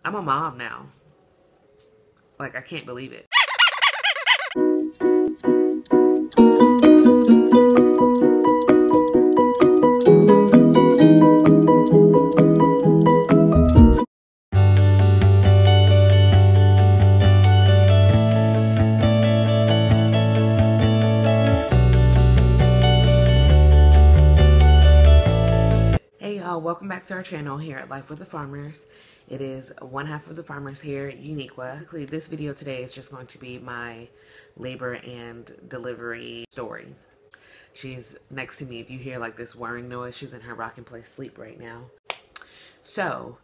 I'm a mom now. Like, I can't believe it. Hey y'all, welcome back to our channel here at Life with the Farmers. It is one half of the farmers here, Uniqua. Basically, this video today is just going to be my labor and delivery story. She's next to me. If you hear like this whirring noise, she's in her rocking place sleep right now. So,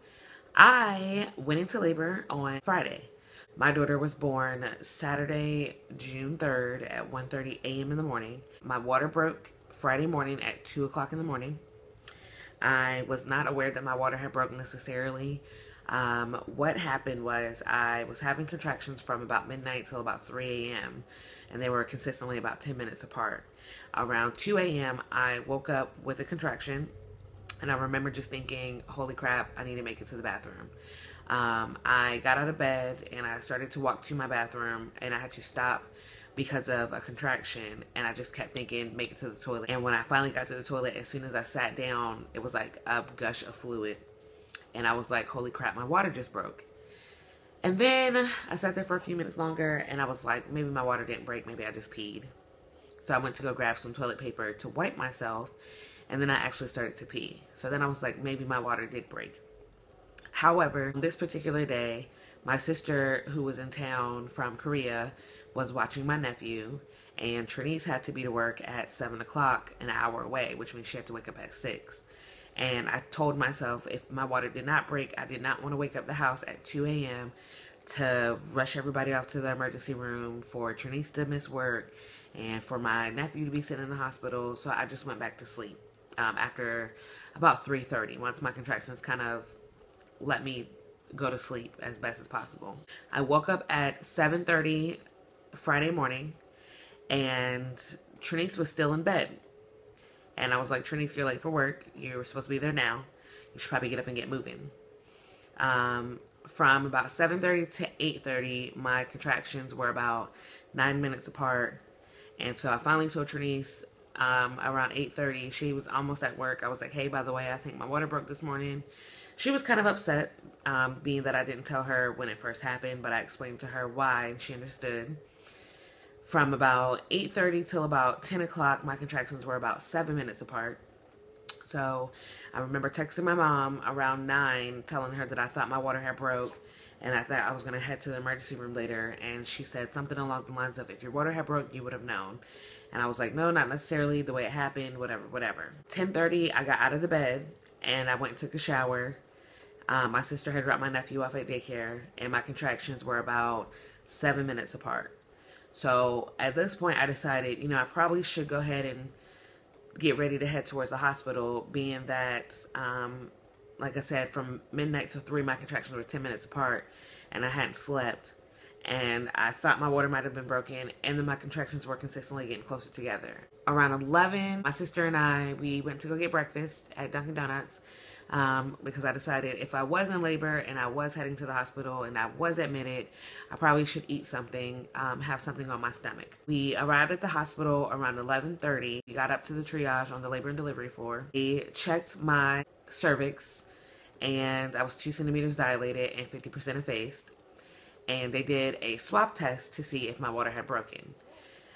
I went into labor on Friday. My daughter was born Saturday, June 3rd at 1:30 a.m. in the morning. My water broke Friday morning at 2 o'clock in the morning. I was not aware that my water had broken necessarily. What happened was I was having contractions from about midnight till about 3 a.m. and they were consistently about 10 minutes apart. Around 2 a.m. I woke up with a contraction and I remember just thinking, holy crap, I need to make it to the bathroom. I got out of bed and I started to walk to my bathroom and I had to stop because of a contraction, and I just kept thinking, make it to the toilet. And when I finally got to the toilet, as soon as I sat down, it was like a gush of fluid, and I was like, holy crap, my water just broke. And then I sat there for a few minutes longer and I was like, maybe my water didn't break, maybe I just peed. So I went to go grab some toilet paper to wipe myself, and then I actually started to pee. So then I was like, maybe my water did break. However, this particular day, my sister, who was in town from Korea, was watching my nephew, and Traniece had to be to work at 7 o'clock, an hour away, which means she had to wake up at 6. And I told myself if my water did not break, I did not want to wake up the house at 2 a.m. to rush everybody off to the emergency room, for Traniece to miss work, and for my nephew to be sitting in the hospital. So I just went back to sleep after about 3:30, once my contractions kind of let me go to sleep as best as possible. I woke up at 7:30 Friday morning and Traniece was still in bed. And I was like, Traniece, you're late for work. You're supposed to be there now. You should probably get up and get moving. From about 7:30 to 8:30, my contractions were about 9 minutes apart. And so I finally told Traniece around 8:30, she was almost at work. I was like, hey, by the way, I think my water broke this morning. She was kind of upset, being that I didn't tell her when it first happened, but I explained to her why, and she understood. From about 8:30 till about 10 o'clock, my contractions were about 7 minutes apart. So I remember texting my mom around 9, telling her that I thought my water had broke, and I thought I was going to head to the emergency room later. And she said something along the lines of, if your water had broke, you would have known. And I was like, no, not necessarily the way it happened, whatever. 10:30, I got out of the bed, and I went and took a shower. My sister had dropped my nephew off at daycare, and my contractions were about 7 minutes apart. So at this point, I decided, I probably should go ahead and get ready to head towards the hospital, being that, like I said, from midnight to 3, my contractions were 10 minutes apart, and I hadn't slept, and I thought my water might have been broken, and then my contractions were consistently getting closer together. Around 11, my sister and I, we went to go get breakfast at Dunkin' Donuts, because I decided if I was in labor and I was heading to the hospital and I was admitted, I probably should eat something, have something on my stomach. We arrived at the hospital around 11:30. We got up to the triage on the labor and delivery floor. They checked my cervix, and I was 2 centimeters dilated and 50% effaced. And they did a swab test to see if my water had broken.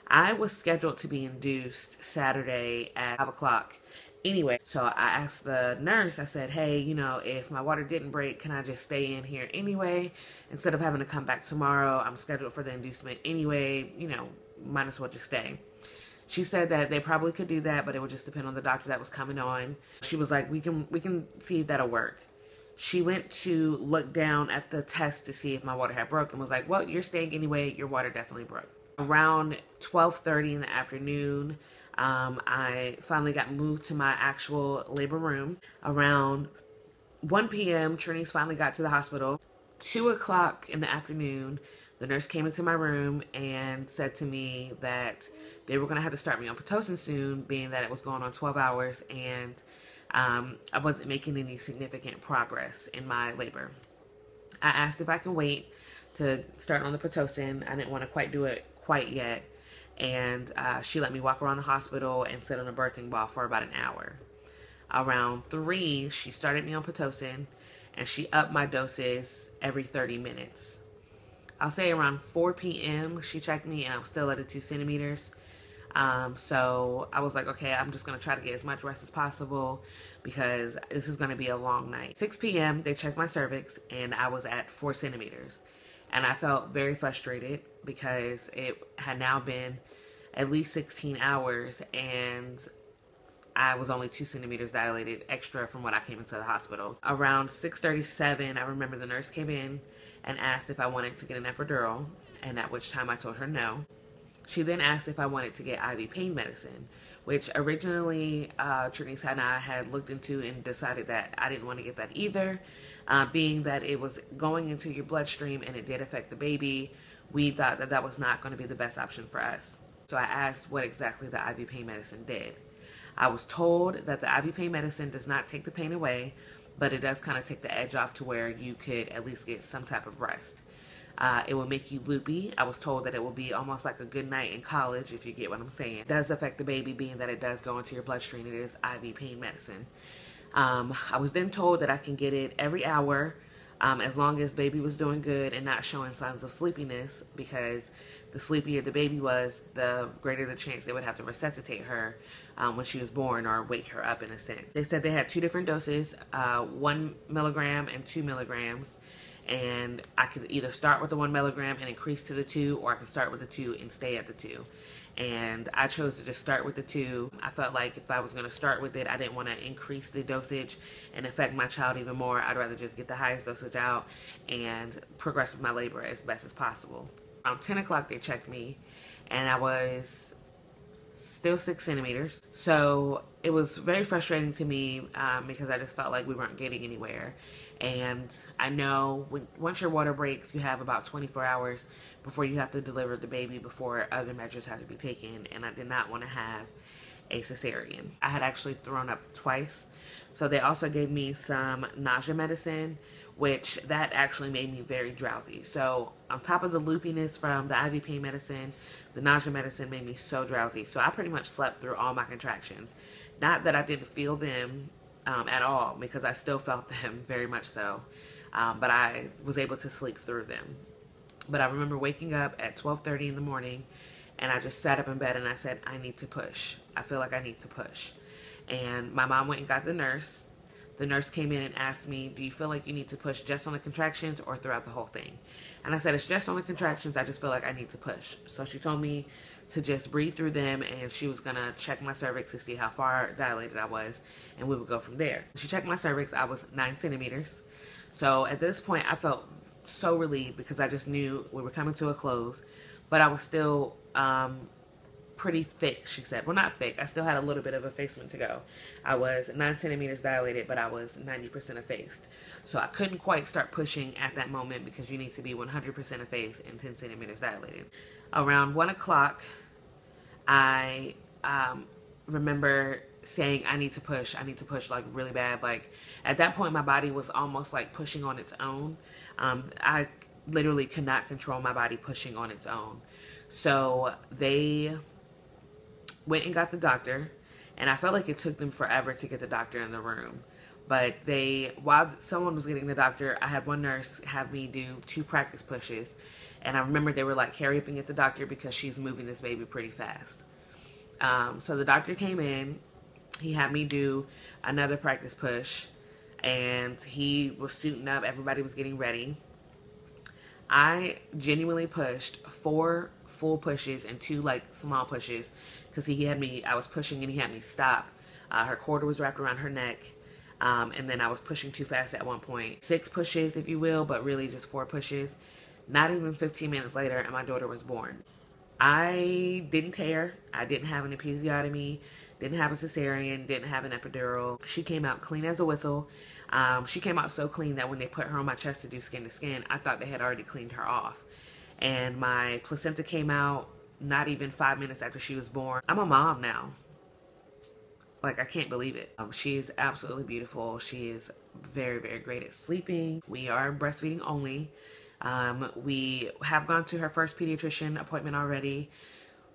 I was scheduled to be induced Saturday at 5 o'clock. Anyway, so I asked the nurse, I said, hey, if my water didn't break, can I just stay in here anyway? Instead of having to come back tomorrow, I'm scheduled for the inducement anyway, might as well just stay. She said that they probably could do that, but it would just depend on the doctor that was coming on. She was like, we can see if that'll work. She went to look down at the test to see if my water had broken and was like, well, you're staying anyway, your water definitely broke. Around 12:30 in the afternoon, I finally got moved to my actual labor room. Around 1 p.m., Traniece finally got to the hospital. 2 o'clock in the afternoon, the nurse came into my room and said to me that they were going to have to start me on Pitocin soon, being that it was going on 12 hours and I wasn't making any significant progress in my labor. I asked if I can wait to start on the Pitocin. I didn't want to quite do it quite yet. And she let me walk around the hospital and sit on a birthing ball for about an hour. Around 3, she started me on Pitocin, and she upped my doses every 30 minutes. I'll say around 4 p.m. she checked me, and I was still at a 2 centimeters. So I was like, okay, I'm just going to try to get as much rest as possible because this is going to be a long night. 6 p.m. they checked my cervix, and I was at 4 centimeters. And I felt very frustrated because it had now been at least 16 hours, and I was only 2 centimeters dilated extra from when I came into the hospital. Around 6:37, I remember the nurse came in and asked if I wanted to get an epidural, and at which time I told her no. She then asked if I wanted to get IV pain medicine, which originally Traniece and I had looked into and decided that I didn't want to get that either. Being that it was going into your bloodstream and it did affect the baby, we thought that that was not going to be the best option for us. So I asked what exactly the IV pain medicine did. I was told that the IV pain medicine does not take the pain away, but it does kind of take the edge off to where you could at least get some type of rest. It will make you loopy. I was told that it will be almost like a good night in college, if you get what I'm saying. It does affect the baby, being that it does go into your bloodstream. It is IV pain medicine. I was then told that I can get it every hour as long as baby was doing good and not showing signs of sleepiness, because the sleepier the baby was, the greater the chance they would have to resuscitate her when she was born, or wake her up in a sense. They said they had 2 different doses, 1 milligram and 2 milligrams. And I could either start with the 1 milligram and increase to the 2, or I could start with the 2 and stay at the 2. And I chose to just start with the 2. I felt like if I was going to start with it, I didn't want to increase the dosage and affect my child even more. I'd rather just get the highest dosage out and progress with my labor as best as possible. Around 10 o'clock, they checked me, and I was still 6 centimeters. So it was very frustrating to me because I just felt like we weren't getting anywhere. And I know once your water breaks, you have about 24 hours before you have to deliver the baby, before other measures have to be taken. And I did not want to have a cesarean. I had actually thrown up twice. So they also gave me some nausea medicine, which that actually made me very drowsy. So on top of the loopiness from the IV pain medicine, the nausea medicine made me so drowsy. So I pretty much slept through all my contractions. Not that I didn't feel them at all, because I still felt them very much so, but I was able to sleep through them. But I remember waking up at 12:30 in the morning, and I just sat up in bed and I said, I need to push. I feel like I need to push. And my mom went and got the nurse. The nurse came in and asked me, do you feel like you need to push just on the contractions or throughout the whole thing? And I said, it's just on the contractions. I just feel like I need to push. So she told me to just breathe through them, and she was going to check my cervix to see how far dilated I was, and we would go from there. She checked my cervix. I was 9 centimeters. So at this point, I felt so relieved because I just knew we were coming to a close, but I was still pretty thick, she said. Well, not thick. I still had a little bit of effacement to go. I was 9 centimeters dilated, but I was 90% effaced. So I couldn't quite start pushing at that moment because you need to be 100% effaced and 10 centimeters dilated. Around 1 o'clock, I remember saying, I need to push like really bad. Like at that point, my body was almost like pushing on its own. I literally could not control my body pushing on its own. So they went and got the doctor, and I felt like it took them forever to get the doctor in the room. But while someone was getting the doctor, I had one nurse have me do 2 practice pushes. And I remember they were like, hurry up and get the doctor because she's moving this baby pretty fast. So the doctor came in. He had me do another practice push, and he was suiting up. Everybody was getting ready. I genuinely pushed 4 full pushes and 2 like small pushes because I was pushing and he had me stop. Her cord was wrapped around her neck. And then I was pushing too fast at one point. 6 pushes, if you will, but really just 4 pushes. Not even 15 minutes later, and my daughter was born. I didn't tear. I didn't have an episiotomy, didn't have a cesarean, didn't have an epidural. She came out clean as a whistle. She came out so clean that when they put her on my chest to do skin to skin, I thought they had already cleaned her off. And my placenta came out not even 5 minutes after she was born. I'm a mom now. Like, I can't believe it. She is absolutely beautiful. She is very, very great at sleeping. We are breastfeeding only. We have gone to her first pediatrician appointment already.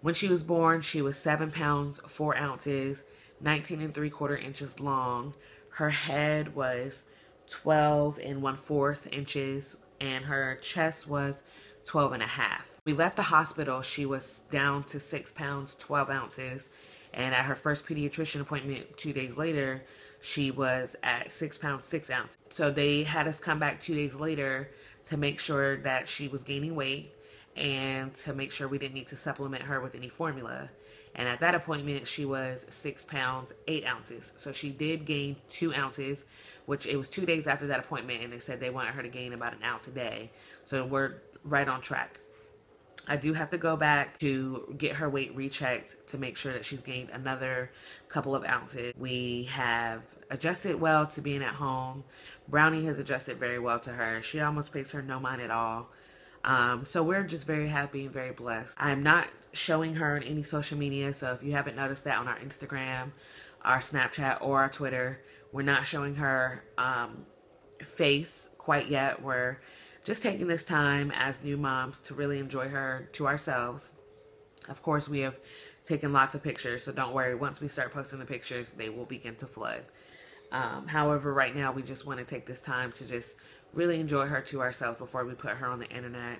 When she was born, she was 7 pounds, 4 ounces, 19 and 3/4 inches long. Her head was 12 and 1/4 inches, and her chest was 12 and a half. We left the hospital. She was down to 6 pounds, 12 ounces. And at her first pediatrician appointment 2 days later, she was at 6 pounds, 6 ounces. So they had us come back 2 days later to make sure that she was gaining weight and to make sure we didn't need to supplement her with any formula. And at that appointment, she was 6 pounds, 8 ounces. So she did gain 2 ounces, which it was 2 days after that appointment, and they said they wanted her to gain about an ounce a day. So we're right on track. I do have to go back to get her weight rechecked to make sure that she's gained another couple of ounces. We have adjusted well to being at home. Brownie has adjusted very well to her. She almost pays her no mind at all. So we're just very happy and very blessed. I'm not showing her on any social media, so if you haven't noticed that on our Instagram, our Snapchat, or our Twitter, we're not showing her face quite yet. We're just taking this time as new moms to really enjoy her to ourselves. Of course, we have taken lots of pictures, so don't worry. Once we start posting the pictures, they will begin to flood. However, right now, we just want to take this time to just really enjoy her to ourselves before we put her on the internet.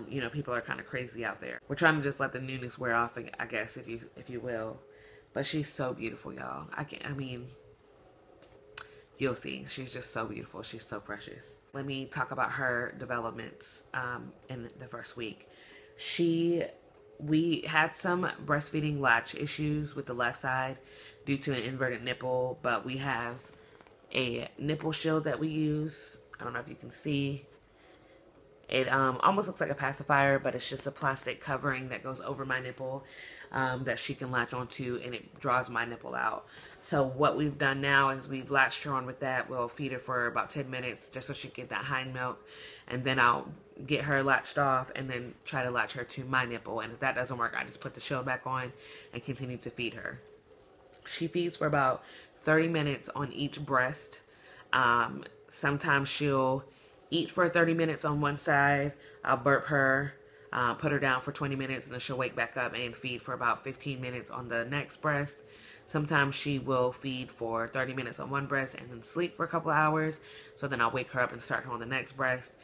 You know, people are kind of crazy out there. We're trying to just let the newness wear off, I guess, if you will. But she's so beautiful, y'all. I mean, you'll see. She's just so beautiful. She's so precious. Let me talk about her developments in the first week. We had some breastfeeding latch issues with the left side due to an inverted nipple, but we have a nipple shield that we use. I don't know if you can see. It almost looks like a pacifier, but it's just a plastic covering that goes over my nipple that she can latch onto, and it draws my nipple out. So what we've done now is we've latched her on with that. We'll feed her for about 10 minutes just so she can get that hind milk, and then I'll get her latched off and then try to latch her to my nipple. And if that doesn't work, I just put the shield back on and continue to feed her. She feeds for about 30 minutes on each breast. Sometimes she'll eat for 30 minutes on one side. I'll burp her, put her down for 20 minutes, and then she'll wake back up and feed for about 15 minutes on the next breast. Sometimes she will feed for 30 minutes on one breast and then sleep for a couple of hours. So then I'll wake her up and start her on the next breast.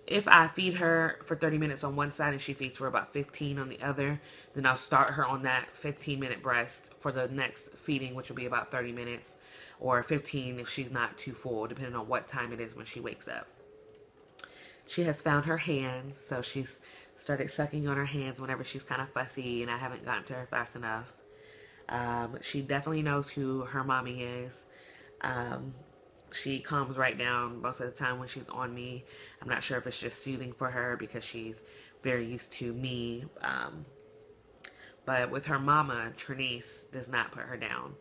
If I feed her for 30 minutes on one side and she feeds for about 15 on the other, then I'll start her on that 15-minute breast for the next feeding, which will be about 30 minutes, or 15 if she's not too full, depending on what time it is when she wakes up. She has found her hands, so she's started sucking on her hands whenever she's kind of fussy and I haven't gotten to her fast enough. She definitely knows who her mommy is. She calms right down most of the time when she's on me. I'm not sure if it's just soothing for her because she's very used to me. But with her mama, Traniece does not put her down.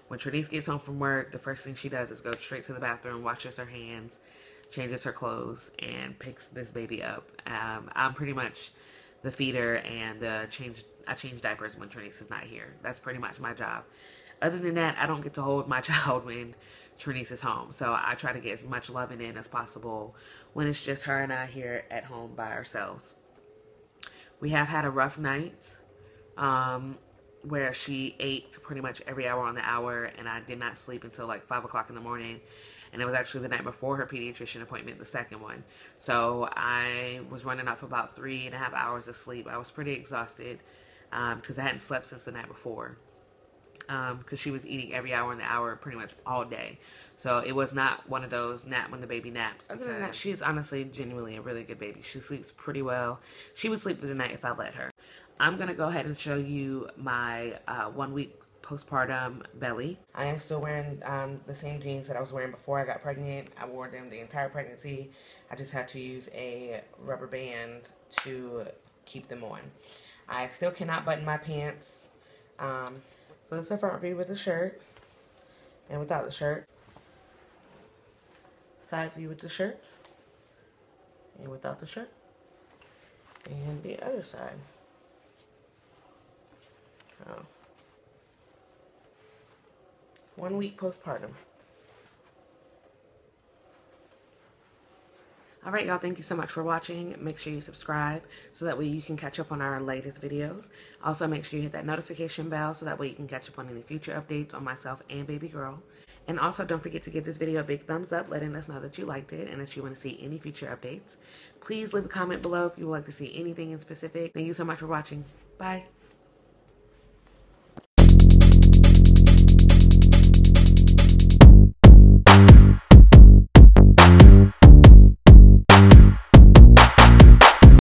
When Traniece gets home from work, the first thing she does is go straight to the bathroom, washes her hands, changes her clothes, and picks this baby up. I'm pretty much the feeder and I change diapers when Traniece is not here. That's pretty much my job. Other than that, I don't get to hold my child when Traniece is home. So I try to get as much loving in as possible when it's just her and I here at home by ourselves. We have had a rough night where she ate pretty much every hour on the hour, and I did not sleep until like 5 o'clock in the morning. And it was actually the night before her pediatrician appointment, the second one. So I was running off about 3.5 hours of sleep. I was pretty exhausted because I hadn't slept since the night before. Because she was eating every hour on the hour pretty much all day. So it was not one of those nap when the baby naps. Other than that, she's honestly genuinely a really good baby. She sleeps pretty well. She would sleep through the night if I let her. I'm going to go ahead and show you my 1 week postpartum belly. I am still wearing the same jeans that I was wearing before I got pregnant. I wore them the entire pregnancy. I just had to use a rubber band to keep them on. I still cannot button my pants. So this is the front view with the shirt and without the shirt. Side view with the shirt and without the shirt. And the other side. Oh. 1 week postpartum. All right, y'all, thank you so much for watching. Make sure you subscribe so that way you can catch up on our latest videos. Also, make sure you hit that notification bell so that way you can catch up on any future updates on myself and baby girl. And also, don't forget to give this video a big thumbs up, letting us know that you liked it and that you want to see any future updates. Please leave a comment below if you would like to see anything in specific. Thank you so much for watching. Bye.